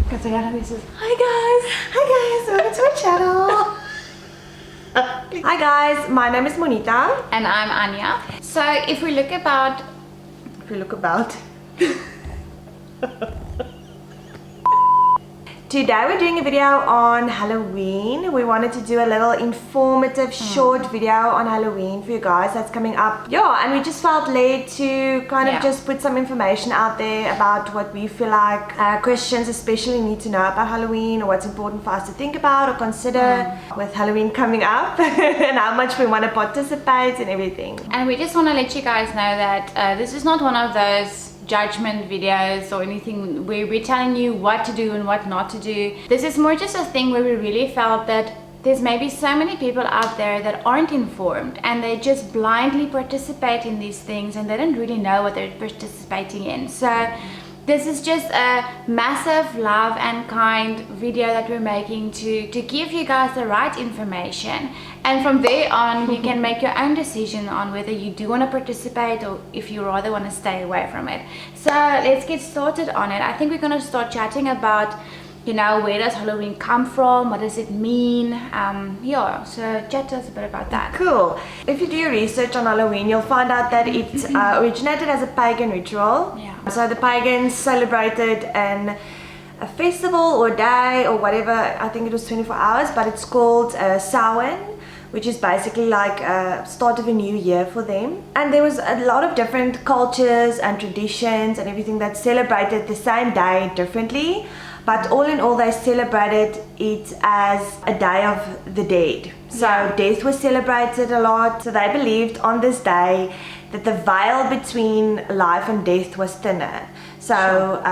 Because I got this is, hi guys, welcome to my channel. Hi guys, my name is Monita. And I'm Anya. So if we look about Today we're doing a video on Halloween. We wanted to do a little informative short video on Halloween for you guys that's coming up. Yeah, and we just felt led to kind of just put some information out there about what we feel like Christians especially need to know about Halloween, or what's important for us to think about or consider with Halloween coming up and how much we want to participate and everything. And we just want to let you guys know that this is not one of those judgment videos or anything where we're telling you what to do and what not to do. This is more just a thing where we really felt that there's maybe so many people out there that aren't informed and they just blindly participate in these things and they don't really know what they're participating in. So this is just a massive love and kind video that we're making to give you guys the right information, and from there on you can make your own decision on whether you do want to participate or if you rather want to stay away from it. So let's get started on it. I think we're going to start chatting about, you know, where does Halloween come from, what does it mean, yeah, so chat to us a bit about that. Cool. If you do your research on Halloween, you'll find out that it originated as a pagan ritual. Yeah. So the pagans celebrated a festival or day or whatever, I think it was 24 hours, but it's called Samhain, which is basically like a start of a new year for them. And there was a lot of different cultures and traditions and everything that celebrated the same day differently. But all in all, they celebrated it as a day of the dead. So death was celebrated a lot. So they believed on this day that the veil between life and death was thinner. So,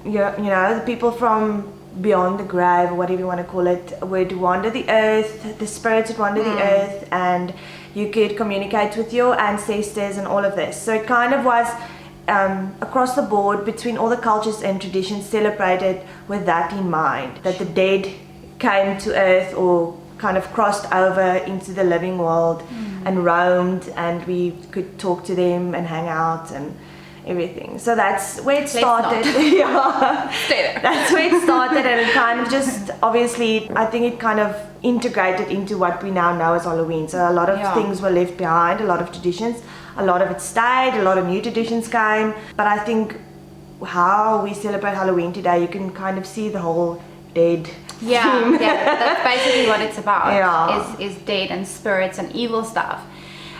you know, the people from beyond the grave, or whatever you want to call it, would wander the earth, the spirits would wander the earth, and you could communicate with your ancestors and all of this. So it kind of was across the board between all the cultures and traditions celebrated with that in mind, that the dead came to earth or kind of crossed over into the living world and roamed, and we could talk to them and hang out and everything. So that's where it started. Yeah, Stay there. that's where it started, and it kind of just, obviously, I think it kind of integrated into what we now know as Halloween. So a lot of things were left behind, a lot of traditions, a lot of it stayed, a lot of new traditions came. But I think how we celebrate Halloween today, you can kind of see the whole dead theme. Yeah, that's basically what it's about. Yeah. Is dead and spirits and evil stuff.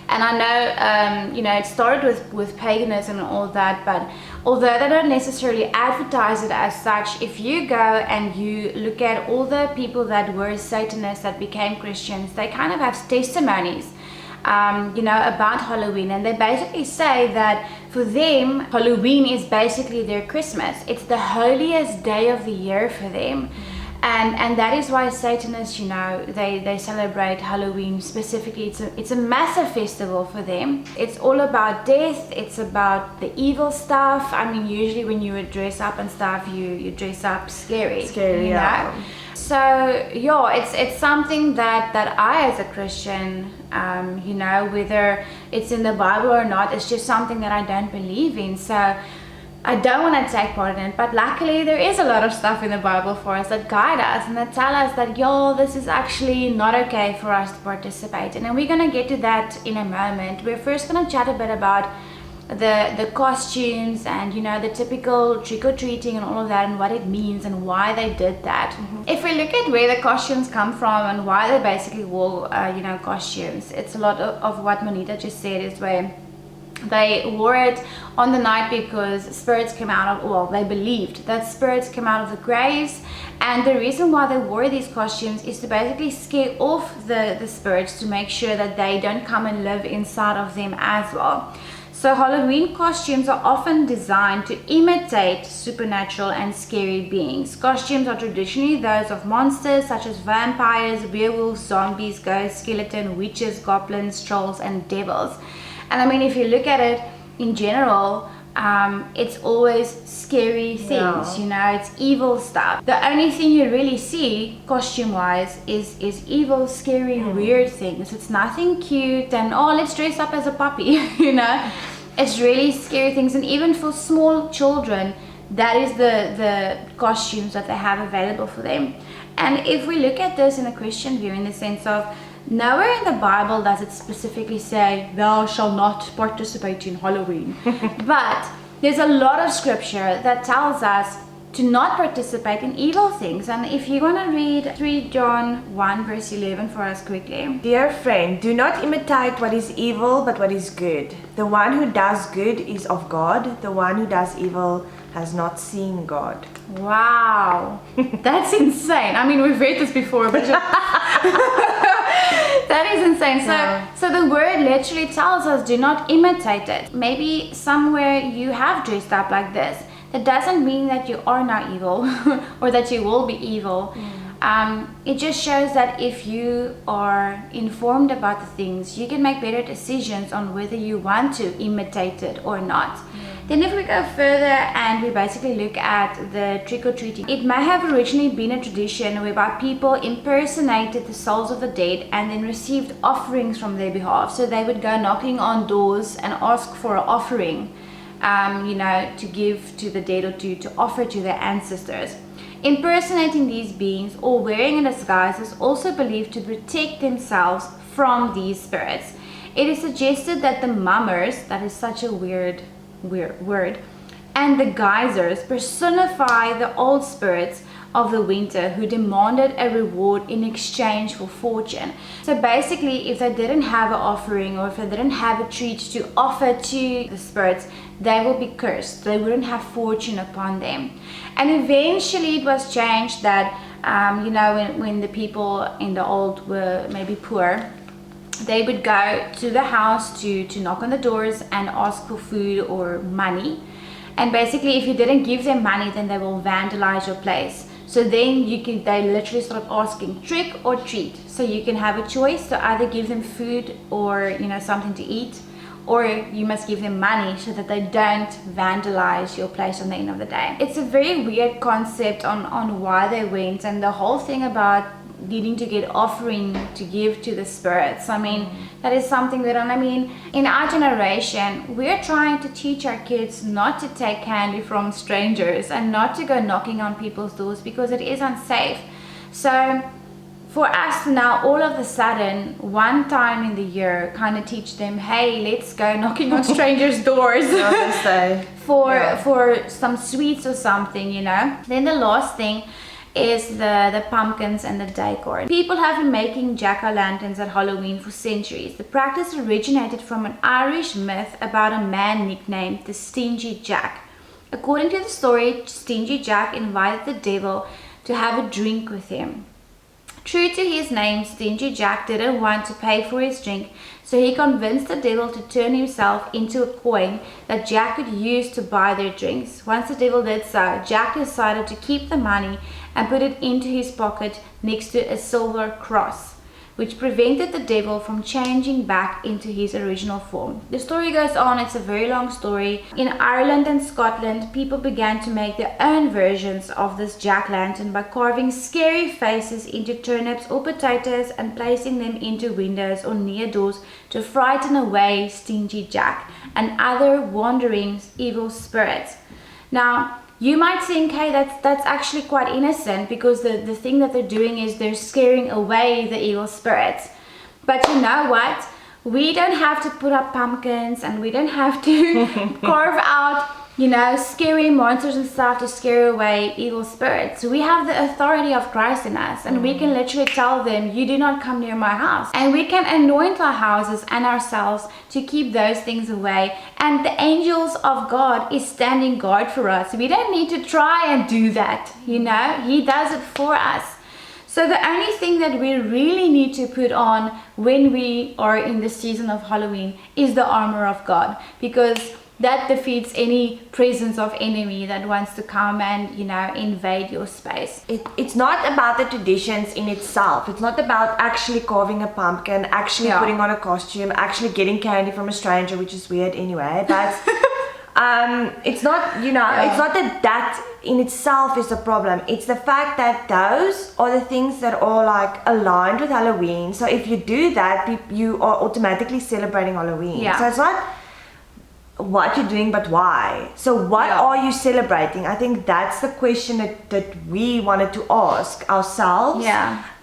And I know, you know, it started with paganism and all that, but although they don't necessarily advertise it as such, if you go and you look at all the people that were Satanists that became Christians, they kind of have testimonies, you know, about Halloween, and they basically say that for them, Halloween is basically their Christmas. It's the holiest day of the year for them. And that is why Satanists, you know, they celebrate Halloween specifically. It's a massive festival for them. It's all about death. It's about the evil stuff. I mean, usually when you would dress up and stuff, you dress up scary, you know? So yeah, it's something that I as a Christian, you know, whether it's in the Bible or not, it's just something that I don't believe in. So I don't want to take part in it, but luckily there is a lot of stuff in the Bible for us that guide us and that tell us that, yo, this is actually not okay for us to participate in. And we're going to get to that in a moment. We're first going to chat a bit about the costumes and, you know, the typical trick-or-treating and all of that and what it means and why they did that. If we look at where the costumes come from and why they basically wore, you know, costumes, it's a lot of what Monita just said, is where they wore it on the night because spirits came out of, well, they believed that spirits came out of the graves, and the reason why they wore these costumes is to basically scare off the spirits, to make sure that they don't come and live inside of them as well. So Halloween costumes are often designed to imitate supernatural and scary beings. Costumes are traditionally those of monsters such as vampires, werewolves, zombies, ghosts, skeleton, witches, goblins, trolls, and devils. And I mean, if you look at it in general, it's always scary things, you know, it's evil stuff. The only thing you really see costume wise is evil, scary, weird things. It's nothing cute and, oh, let's dress up as a puppy, you know. It's really scary things. And even for small children, that is the costumes that they have available for them. And if we look at this in a Christian view, in the sense of, nowhere in the Bible does it specifically say, thou shalt not participate in Halloween. But there's a lot of scripture that tells us to not participate in evil things. And if you want to read 3 John 1 verse 11 for us quickly. Dear friend, do not imitate what is evil, but what is good. The one who does good is of God. The one who does evil has not seen God. Wow, that's insane. I mean, we've read this before, but that is insane. So the word literally tells us, do not imitate it. Maybe somewhere you have dressed up like this. That doesn't mean that you are not evil or that you will be evil. It just shows that if you are informed about the things, you can make better decisions on whether you want to imitate it or not. Then if we go further and we basically look at the trick-or-treating, it may have originally been a tradition whereby people impersonated the souls of the dead and then received offerings from their behalf. So they would go knocking on doors and ask for an offering, to give to the dead or to offer to their ancestors. Impersonating these beings or wearing a disguise is also believed to protect themselves from these spirits. It is suggested that the mummers, that is such a weird word, and the geysers personify the old spirits of the winter who demanded a reward in exchange for fortune. So basically, if they didn't have an offering or if they didn't have a treat to offer to the spirits, they will be cursed. They wouldn't have fortune upon them. And eventually it was changed that, when the people in the old were maybe poor, they would go to the house to knock on the doors and ask for food or money. And basically, if you didn't give them money, then they will vandalize your place. So then they literally start asking trick or treat. So you can have a choice to either give them food or something to eat, or you must give them money so that they don't vandalize your place on the end of the day. It's a very weird concept on why they went, and the whole thing about needing to get offering to give to the spirits. I mean, that is something that, in our generation, we're trying to teach our kids not to take candy from strangers and not to go knocking on people's doors because it is unsafe. So for us to now all of a sudden, one time in the year, kind of teach them, hey, let's go knocking on strangers' doors for some sweets or something, Then the last thing is the pumpkins and the decor. People have been making jack-o'-lanterns at Halloween for centuries. The practice originated from an Irish myth about a man nicknamed the Stingy Jack. According to the story, Stingy Jack invited the devil to have a drink with him. True to his name, Stingy Jack didn't want to pay for his drink, so he convinced the devil to turn himself into a coin that Jack could use to buy their drinks. Once the devil did so, Jack decided to keep the money and put it into his pocket next to a silver cross, which prevented the devil from changing back into his original form. The story goes on, it's a very long story. In Ireland and Scotland, people began to make their own versions of this jack-lantern by carving scary faces into turnips or potatoes and placing them into windows or near doors to frighten away Stingy Jack and other wandering evil spirits. Now, you might think, hey, that's actually quite innocent, because the thing that they're doing is they're scaring away the evil spirits. But you know what? We don't have to put up pumpkins and we don't have to carve out, scary monsters and stuff to scare away evil spirits. We have the authority of Christ in us, and we can literally tell them, you do not come near my house. And we can anoint our houses and ourselves to keep those things away. And the angels of God is standing guard for us. We don't need to try and do that, He does it for us. So the only thing that we really need to put on when we are in the season of Halloween is the armor of God, because that defeats any presence of enemy that wants to come and invade your space. It's not about the traditions in itself. It's not about actually carving a pumpkin, actually putting on a costume, actually getting candy from a stranger, which is weird anyway. But it's not it's not that in itself is the problem. It's the fact that those are the things that are like aligned with Halloween. So if you do that, you are automatically celebrating Halloween. So it's not what you're doing, but why. So what are you celebrating? I think that's the question that we wanted to ask ourselves,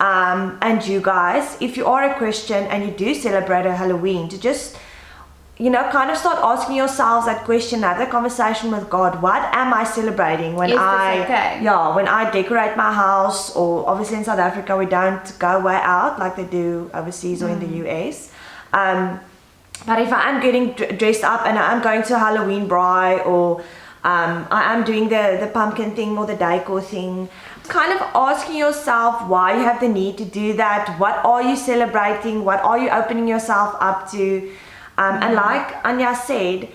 and you guys, if you are a Christian and you do celebrate a Halloween, to just, you know, kind of start asking yourselves that question, have the conversation with God. What am I celebrating when when I decorate my house? Or obviously in South Africa we don't go way out like they do overseas or in the US. But if I am getting dressed up and I'm going to a Halloween braai, or I am doing the pumpkin thing or the decor thing, kind of asking yourself why you have the need to do that. What are you celebrating? What are you opening yourself up to? And like Anya said,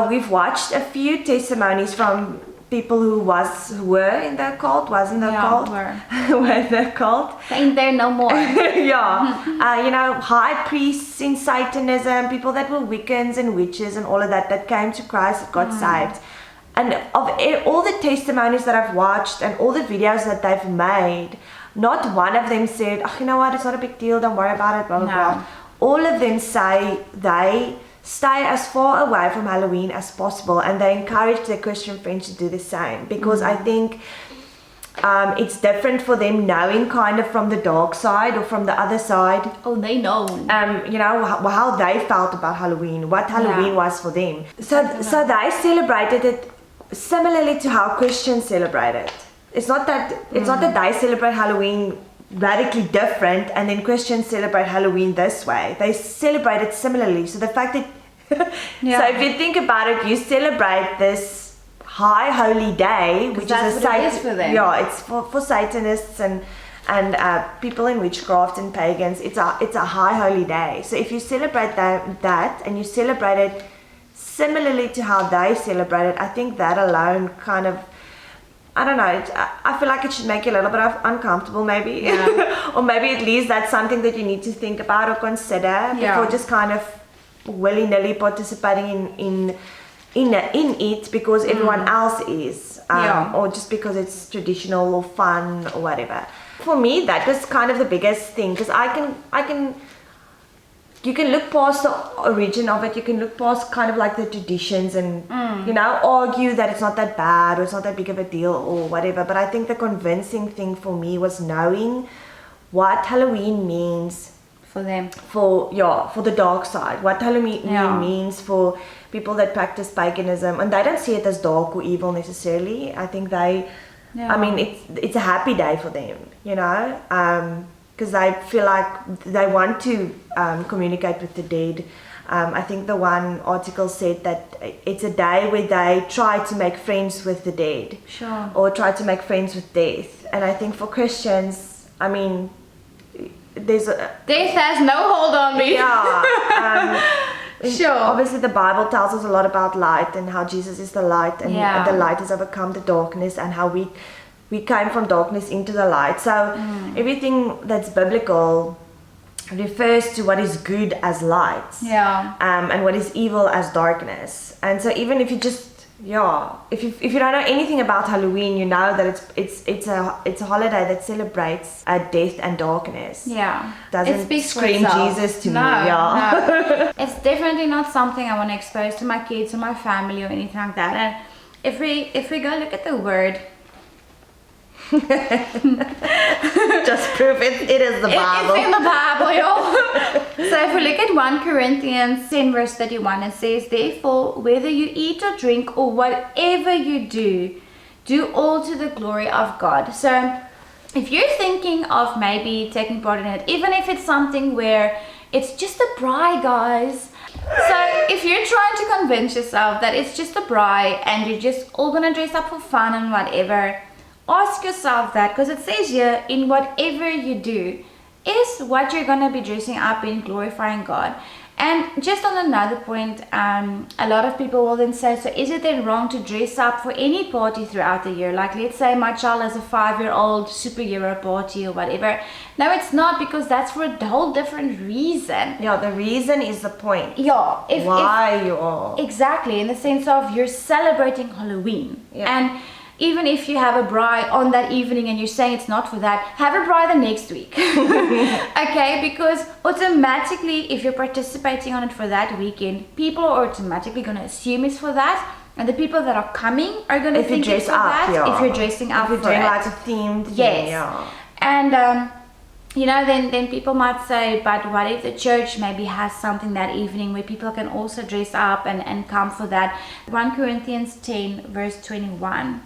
we've watched a few testimonies from people who were in the cult, were in the cult. Ain't there no more. You know, high priests in Satanism, people that were Wiccans and witches and all of that came to Christ, that got saved. And of all the testimonies that I've watched and all the videos that they've made, not one of them said, oh, you know what, it's not a big deal, don't worry about it, blah, blah, blah. All of them say they stay as far away from Halloween as possible, and they encourage their Christian friends to do the same, because I think it's different for them knowing kind of from the dark side or from the other side. Oh, they know. You know, how they felt about Halloween, what Halloween was for them. So they celebrated it similarly to how Christians celebrate it. It's not that they celebrate Halloween radically different and then Christians celebrate Halloween this way. They celebrate it similarly. So the fact that so if you think about it, you celebrate this high holy day, which is for them. Yeah, it's for Satanists and people in witchcraft and pagans. It's a high holy day. So if you celebrate that and you celebrate it similarly to how they celebrate it, I think that alone kind of, I don't know, I feel like it should make you a little bit uncomfortable maybe. Or maybe at least that's something that you need to think about or consider before just kind of willy-nilly participating in it because everyone else is. Or just because it's traditional or fun or whatever. For me, that was kind of the biggest thing, because you can look past the origin of it, you can look past kind of like the traditions and, you know, argue that it's not that bad or it's not that big of a deal or whatever. But I think the convincing thing for me was knowing what Halloween means for them. For the dark side. What Halloween means for people that practice paganism. And they don't see it as dark or evil necessarily. I think I mean, it's a happy day for them, you know. Because I feel like they want to communicate with the dead. I think the one article said that it's a day where they try to make friends with the dead. Sure. Or try to make friends with death. And I think for Christians, I mean, death has no hold on me. Sure. Obviously the Bible tells us a lot about light and how Jesus is the light, and the light has overcome the darkness, and how we came from darkness into the light. So everything that's biblical refers to what is good as light, and what is evil as darkness. And so even if you just if you don't know anything about Halloween, you know that it's a holiday that celebrates death and darkness. Doesn't scream Jesus to me. No. It's definitely not something I want to expose to my kids or my family or anything like that. And if we go look at the word, just prove it is the Bible. It's in the Bible, y'all. So if we look at 1 Corinthians 10 verse 31, it says, therefore, whether you eat or drink or whatever you do all to the glory of God. So if you're thinking of maybe taking part in it, even if it's something where it's just a braai, guys. So if you're trying to convince yourself that it's just a braai and you're just all gonna dress up for fun and whatever, ask yourself that, because it says here, in whatever you do, is what you're going to be dressing up in glorifying God. And just on another point, a lot of people will then say, so is it then wrong to dress up for any party throughout the year? Like, let's say my child has a 5-year-old superhero party or whatever. No, it's not, because that's for a whole different reason. The reason is the point. Why you are. Exactly, in the sense of you're celebrating Halloween. And even if you have a braai on that evening and you're saying it's not for that, have a braai the next week. Okay, because automatically if you're participating on it for that weekend, people are automatically going to assume it's for that, and the people that are coming are going to think it's for that. If you're dressing up, if you're doing like a themed thing, and you know, then people might say, but what if the church maybe has something that evening where people can also dress up and come for that? 1 Corinthians 10 verse 21,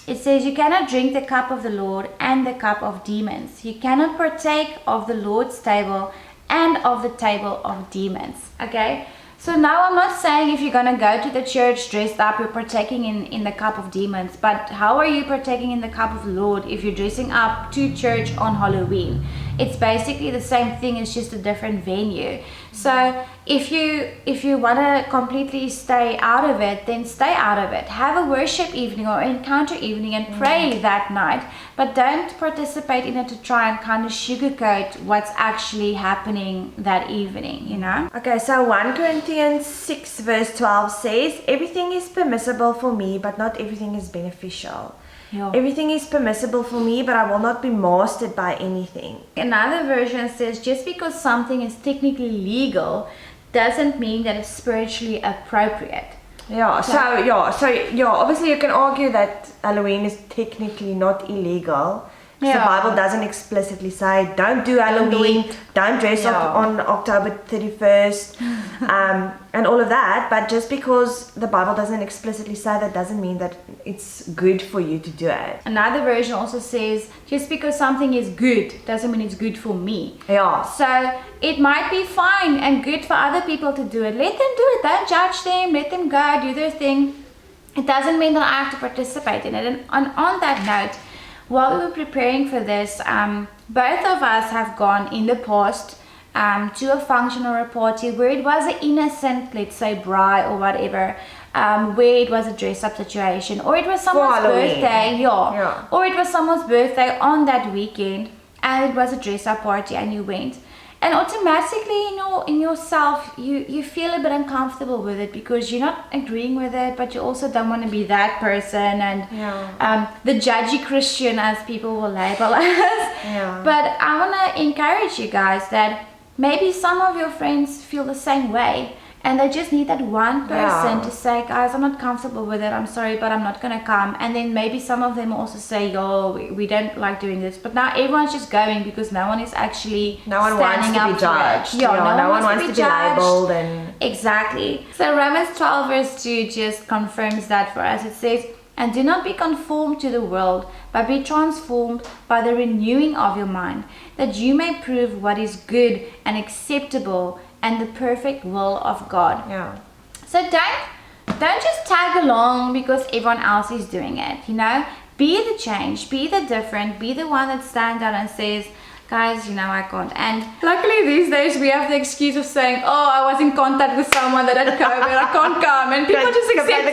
it says, you cannot drink the cup of the Lord and the cup of demons. You cannot partake of the Lord's table and of the table of demons. Okay, so now I'm not saying if you're gonna go to the church dressed up, you're partaking in the cup of demons, but how are you partaking in the cup of the Lord if you're dressing up to church on Halloween? It's basically the same thing, it's just a different venue. So if you want to completely stay out of it, then stay out of it. Have a worship evening or encounter evening and pray that night, but don't participate in it to try and kind of sugarcoat what's actually happening that evening, you know? Okay, so 1 Corinthians 6 verse 12 says, everything is permissible for me, but not everything is beneficial. Yeah. Everything is permissible for me, but I will not be mastered by anything. Another version says, just because something is technically legal doesn't mean that it's spiritually appropriate. Obviously you can argue that Halloween is technically not illegal. The Bible doesn't explicitly say don't do Halloween, don't dress up on October 31st, and all of that. But just because the Bible doesn't explicitly say that doesn't mean that it's good for you to do it. Another version also says, just because something is good doesn't mean it's good for me. Yeah. So it might be fine and good for other people to do it. Let them do it. Don't judge them. Let them go, do their thing. It doesn't mean that I have to participate in it. And on that note, while we were preparing for this, both of us have gone in the past to a function or a party where it was an innocent, let's say, braai or whatever, where it was a dress-up situation, or it was someone's birthday, or it was someone's birthday on that weekend, and it was a dress-up party, and you went. And automatically in yourself, you feel a bit uncomfortable with it because you're not agreeing with it, but you also don't want to be that person and the judgy Christian, as people will label us. But I want to encourage you guys that maybe some of your friends feel the same way, and they just need that one person to say, guys, I'm not comfortable with it, I'm sorry, but I'm not going to come. And then maybe some of them also say, we don't like doing this. But now everyone's just going because no one is actually standing up to it. No one wants to be labeled. Exactly. So Romans 12 verse 2 just confirms that for us. It says, and do not be conformed to the world, but be transformed by the renewing of your mind, that you may prove what is good and acceptable and the perfect will of God. So don't just tag along because everyone else is doing it, you know? Be the change, be the different, be the one that stands out and says, guys, I can't. And luckily these days we have the excuse of saying, oh, I was in contact with someone that had COVID, I can't come, and people just accept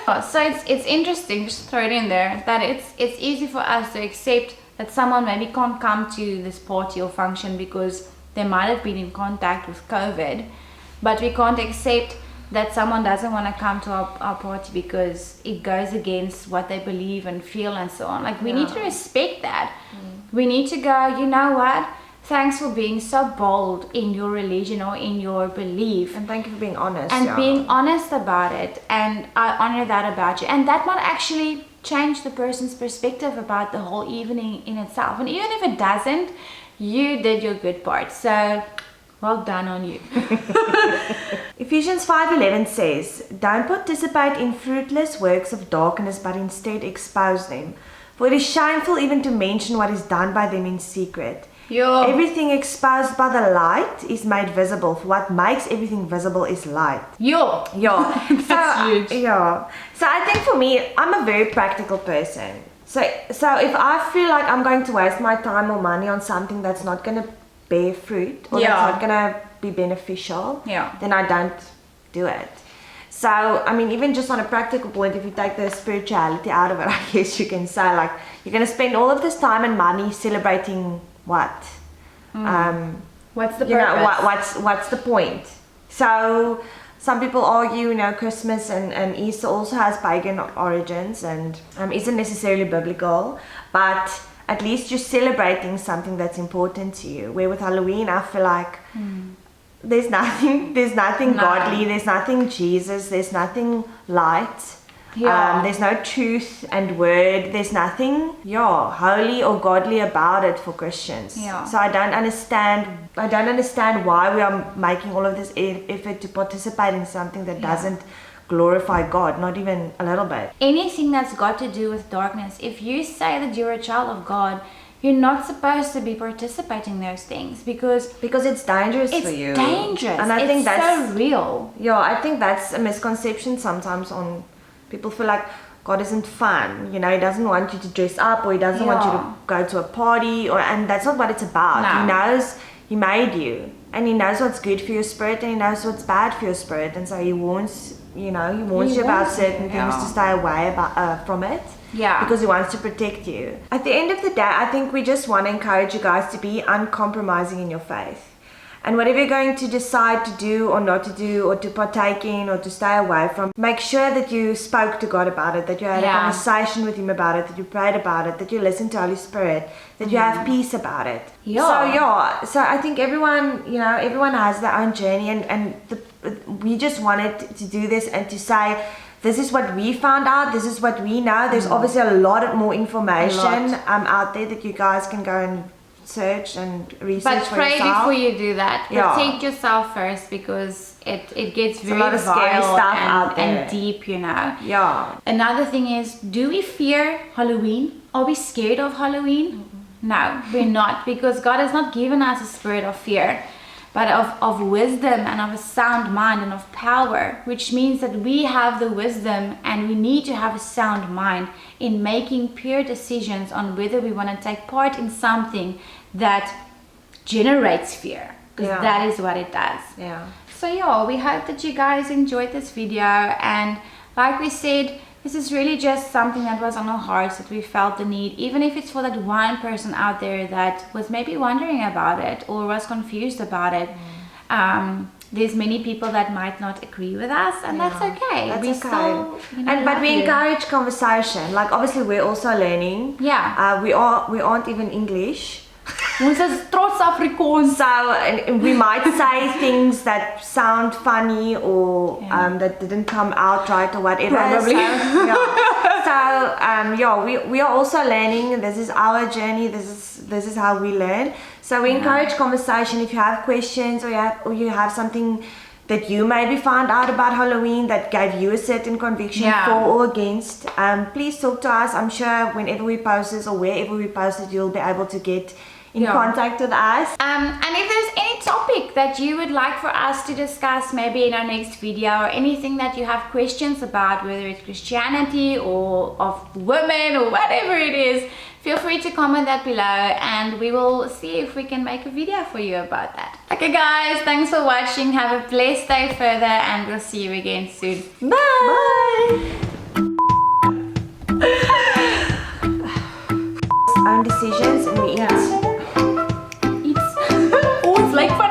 it, So it's interesting, just throw it in there, that it's easy for us to accept that someone maybe can't come to this party or function because they might have been in contact with COVID, but we can't accept that someone doesn't want to come to our party because it goes against what they believe and feel and so on. Like, we need to respect that. We need to go, you know what? Thanks for being so bold in your religion or in your belief. And thank you for being honest. And being honest about it. And I honor that about you. And that might actually change the person's perspective about the whole evening in itself. And even if it doesn't, you did your good part. So well done on you. Ephesians 5:11 says, don't participate in fruitless works of darkness, but instead expose them. For it is shameful even to mention what is done by them in secret. Everything exposed by the light is made visible. For what makes everything visible is light. That's huge. So I think for me, I'm a very practical person. So if I feel like I'm going to waste my time or money on something that's not going to bear fruit or that's not going to be beneficial, then I don't do it. So, I mean, even just on a practical point, if you take the spirituality out of it, I guess you can say, like, you're going to spend all of this time and money celebrating what? What's the purpose? What's the point? So some people argue, Christmas and Easter also has pagan origins and isn't necessarily biblical, but at least you're celebrating something that's important to you. Where with Halloween, I feel like there's nothing godly, there's nothing Jesus, there's nothing light. There's no truth and word. There's nothing, holy or godly about it for Christians. So I don't understand why we are making all of this effort to participate in something that doesn't glorify God, not even a little bit. Anything that's got to do with darkness, if you say that you're a child of God, you're not supposed to be participating in those things because it's dangerous for you. It's dangerous. And I think that's so real. I think that's a misconception sometimes on. People feel like God isn't fun, He doesn't want you to dress up, or He doesn't want you to go to a party, and that's not what it's about. No. He knows He made you, and He knows what's good for your spirit, and He knows what's bad for your spirit, and so He warns, He warns you about certain things to stay away from it. Because He wants to protect you. At the end of the day, I think we just want to encourage you guys to be uncompromising in your faith. And whatever you're going to decide to do or not to do, or to partake in or to stay away from, make sure that you spoke to God about it, that you had a conversation with Him about it, that you prayed about it, that you listened to Holy Spirit, that you have peace about it. So I think everyone has their own journey, and we just wanted to do this and to say, this is what we found out, this is what we know. There's obviously a lot more information out there that you guys can go and search and research for yourself. But pray before you do that. Protect yourself first, because it gets very a lot of scary stuff out there and deep, Another thing is, do we fear Halloween? Are we scared of Halloween? No, we're not, because God has not given us a spirit of fear, but of wisdom and of a sound mind and of power, which means that we have the wisdom and we need to have a sound mind in making pure decisions on whether we want to take part in something that generates fear, because that is what it does. So we hope that you guys enjoyed this video, and like we said, this is really just something that was on our hearts, that we felt the need, even if it's for that one person out there that was maybe wondering about it or was confused about it. There's many people that might not agree with us, and that's okay. That's we okay. still, but we encourage conversation. Like, obviously we're also learning. We aren't even English. Ons is trots Afrikaans. So we might say things that sound funny or that didn't come out right or whatever. Probably. We are also learning. This is our journey. This is how we learn. So we encourage conversation. If you have questions or you have something that you maybe found out about Halloween that gave you a certain conviction for or against, please talk to us. I'm sure whenever we post this or wherever we post it, you'll be able to get in contact with us. And if there's any topic that you would like for us to discuss, maybe in our next video, or anything that you have questions about, whether it's Christianity or of women or whatever it is, feel free to comment that below, and we will see if we can make a video for you about that. Okay guys, thanks for watching. Have a blessed day further, and we'll see you again soon. Bye! Own decisions, and we eat. It's like for